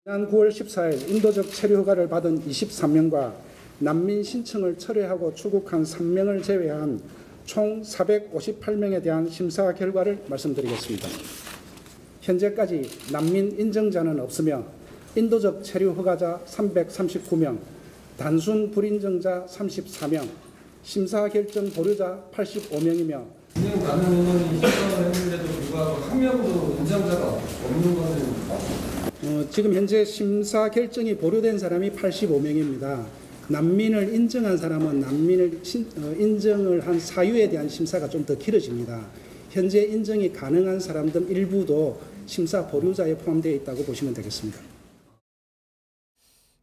지난 9월 14일 인도적 체류 허가를 받은 23명과 난민 신청을 철회하고 출국한 3명을 제외한 총 458명에 대한 심사 결과를 말씀드리겠습니다. 현재까지 난민 인정자는 없으며 인도적 체류 허가자 339명, 단순 불인정자 34명, 심사 결정 보류자 85명이며 진행 많은 인원이 신청을 했는데도 불구하고 한 명도 인정자가 없는 것은 지금 현재 심사 결정이 보류된 사람이 85명입니다. 난민을 인정한 사람은 난민을 인정을 한 사유에 대한 심사가 좀 더 길어집니다. 현재 인정이 가능한 사람들 일부도 심사 보류자에 포함되어 있다고 보시면 되겠습니다.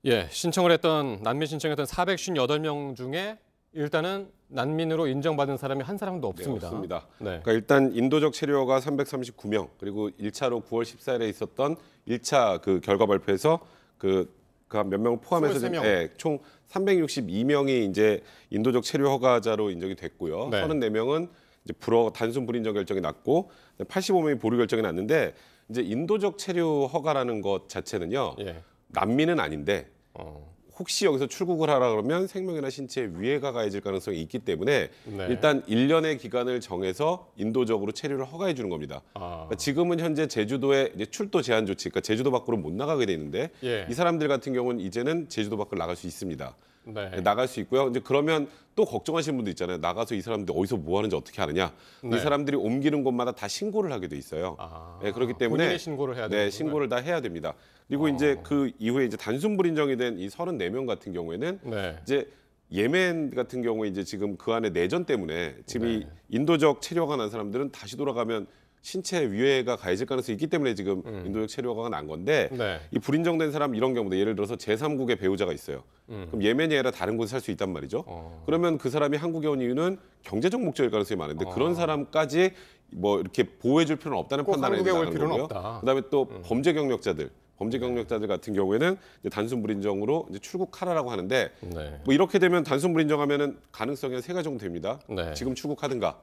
예, 신청을 했던 난민 신청했던 458명 중에 일단은 난민으로 인정받은 사람이 한 사람도 없습니다. 네, 없습니다. 네. 그러니까 일단 인도적 체류허가 339명, 그리고 1차로 9월 14일에 있었던 1차 그 결과 발표에서 그 몇 명 포함해서 총 362명이 이제 인도적 체류 허가자로 인정이 됐고요. 네. 34명은 이제 단순 불인정 결정이 났고 85명이 보류 결정이 났는데 이제 인도적 체류 허가라는 것 자체는요. 예. 난민은 아닌데 혹시 여기서 출국을 하라 그러면 생명이나 신체에 위해가 가해질 가능성이 있기 때문에 네. 일단 1년의 기간을 정해서 인도적으로 체류를 허가해 주는 겁니다. 그러니까 지금은 현재 제주도에 이제 출도 제한 조치, 그러니까 제주도 밖으로 못 나가게 돼 있는데 예. 이 사람들 같은 경우는 이제는 제주도 밖을 나갈 수 있습니다. 네. 나갈 수 있고요. 이제 그러면 또 걱정하시는 분도 있잖아요. 나가서 이 사람들 어디서 뭐 하는지 어떻게 하느냐. 네. 이 사람들이 옮기는 곳마다 다 신고를 하게 돼 있어요. 네, 그렇기 때문에 본인이 신고를 해야 되는 네, 신고를 다 해야 됩니다. 그리고 이제 그 이후에 이제 단순 불인정이 된 이 34명 같은 경우에는 네. 이제 예멘 같은 경우에 이제 지금 그 안에 내전 때문에 지금 이 인도적 체류허가 난 사람들은 다시 돌아가면 신체 위해가 가해질 가능성이 있기 때문에 지금 인도적 체류허가가 난 건데 네. 이 불인정된 사람 이런 경우도 예를 들어서 제3국의 배우자가 있어요. 그럼 예멘이 아니라 다른 곳에 살 수 있단 말이죠. 그러면 그 사람이 한국에 온 이유는 경제적 목적일 가능성이 많은데 그런 사람까지 뭐 이렇게 보호해줄 필요는 없다는 판단을 한국에 올 나가는 필요는 거고요. 없다. 그다음에 또 범죄 경력자들 같은 경우에는 이제 단순 불인정으로 이제 출국하라라고 하는데 네. 뭐 이렇게 되면 단순 불인정하면은 가능성이 세 가지 정도 됩니다. 네. 지금 출국하든가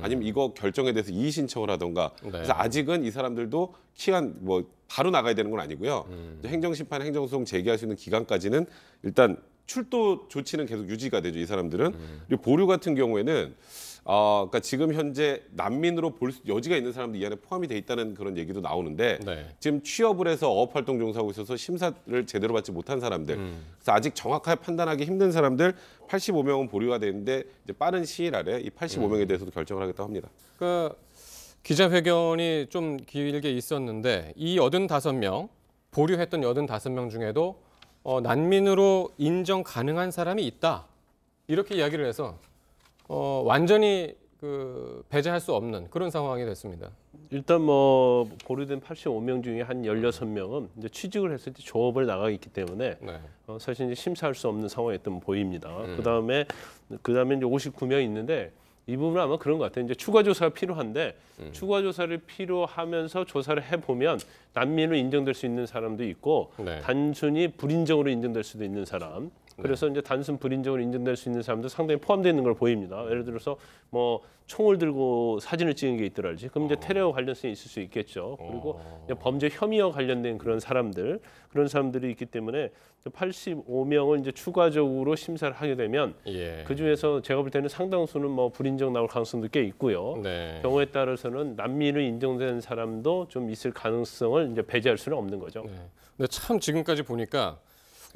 아니면 이거 결정에 대해서 이의 신청을 하던가. 네. 그래서 아직은 이 사람들도 기한 뭐 바로 나가야 되는 건 아니고요. 행정심판, 행정소송 제기할 수 있는 기간까지는 일단 출도 조치는 계속 유지가 되죠. 이 사람들은. 그리고 보류 같은 경우에는 그러니까 지금 현재 난민으로 볼 여지가 있는 사람도 이 안에 포함이 돼 있다는 그런 얘기도 나오는데 네. 지금 취업을 해서 어업활동 종사하고 있어서 심사를 제대로 받지 못한 사람들, 그래서 아직 정확하게 판단하기 힘든 사람들 85명은 보류가 되는데 이제 빠른 시일 안에 이 85명에 대해서도 결정을 하겠다고 합니다. 그 기자회견이 좀 길게 있었는데 이 85명, 보류했던 85명 중에도 난민으로 인정 가능한 사람이 있다. 이렇게 이야기를 해서 완전히 그 배제할 수 없는 그런 상황이 됐습니다. 일단 뭐 보류된 85명 중에 한 16명은 이제 취직을 했을 때 조업을 나가 있기 때문에 네. 사실 이제 심사할 수 없는 상황이었던 보입니다. 그다음에 이제 59명 있는데 이 부분은 아마 그런 것 같아요. 이제 추가 조사가 필요한데 추가 조사를 필요하면서 조사를 해보면 난민으로 인정될 수 있는 사람도 있고 네. 단순히 불인정으로 인정될 수도 있는 사람. 그래서 이제 단순 불인정으로 인정될 수 있는 사람도 상당히 포함되어 있는 걸 보입니다. 예를 들어서 뭐 총을 들고 사진을 찍은 게 있더랄지, 그럼 이제 테러 관련성이 있을 수 있겠죠. 그리고 이제 범죄 혐의와 관련된 그런 사람들이 있기 때문에 85명을 이제 추가적으로 심사를 하게 되면 예. 그 중에서 제가 볼 때는 상당수는 뭐 불인정 나올 가능성도 꽤 있고요. 네. 경우에 따라서는 난민으로 인정된 사람도 좀 있을 가능성을 이제 배제할 수는 없는 거죠. 네. 근데 참 지금까지 보니까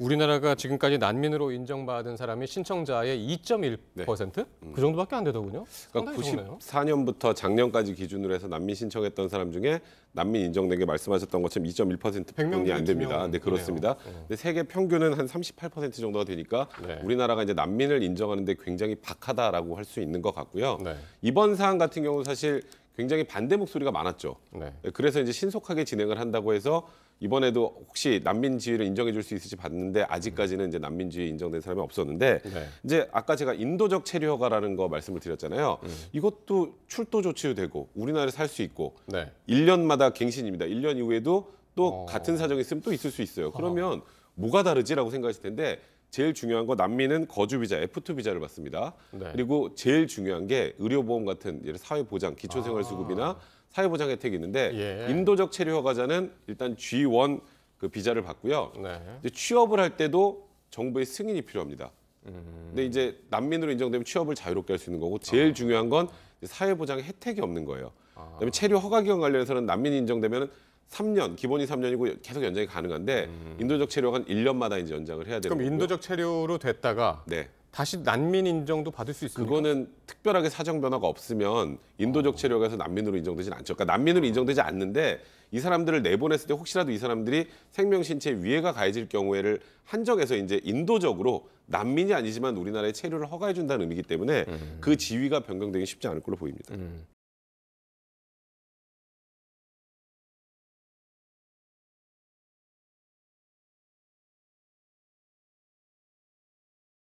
우리나라가 지금까지 난민으로 인정받은 사람이 신청자의 2.1%? 그 정도밖에 안 되더군요. 그러니까 상당히 적네요. 94년부터 작년까지 기준으로 해서 난민 신청했던 사람 중에 난민 인정된 게 말씀하셨던 것처럼 2.1%뿐이 안 됩니다. 네, 그렇습니다. 근데 세계 평균은 한 38% 정도가 되니까 네. 우리나라가 이제 난민을 인정하는데 굉장히 박하다라고 할 수 있는 것 같고요. 네. 이번 사안 같은 경우 사실 굉장히 반대 목소리가 많았죠. 네. 그래서 이제 신속하게 진행을 한다고 해서 이번에도 혹시 난민 지위를 인정해 줄 수 있을지 봤는데 아직까지는 이제 난민 지위 인정된 사람이 없었는데 네. 이제 아까 제가 인도적 체류 허가라는 거 말씀을 드렸잖아요. 이것도 출도 조치도 되고 우리나라에 살 수 있고 네. 1년마다 갱신입니다. 1년 이후에도 또 같은 사정이 있으면 또 있을 수 있어요. 그러면 뭐가 다르지라고 생각하실 텐데 제일 중요한 거 난민은 거주 비자 F2 비자를 받습니다. 네. 그리고 제일 중요한 게 의료보험 같은 사회보장, 기초생활수급이나 사회보장 혜택이 있는데 예. 인도적 체류 허가자는 일단 G1 그 비자를 받고요. 네. 이제 취업을 할 때도 정부의 승인이 필요합니다. 근데 이제 난민으로 인정되면 취업을 자유롭게 할 수 있는 거고 제일 중요한 건 사회보장 혜택이 없는 거예요. 그다음에 체류 허가 기간 관련해서는 난민이 인정되면 3년, 기본이 3년이고 계속 연장이 가능한데 인도적 체류가 1년마다 이제 연장을 해야 되는 그럼 거고요. 인도적 체류로 됐다가 네. 다시 난민 인정도 받을 수 있습니까? 그거는 특별하게 사정 변화가 없으면 인도적 체류가 해서 난민으로 인정되진 않죠. 그러니까 난민으로 인정되지 않는데 이 사람들을 내보냈을 때 혹시라도 이 사람들이 생명 신체에 위해가 가해질 경우에를 한정해서 이제 인도적으로 난민이 아니지만 우리나라에 체류를 허가해 준다는 의미이기 때문에 그 지위가 변경되기 쉽지 않을 걸로 보입니다.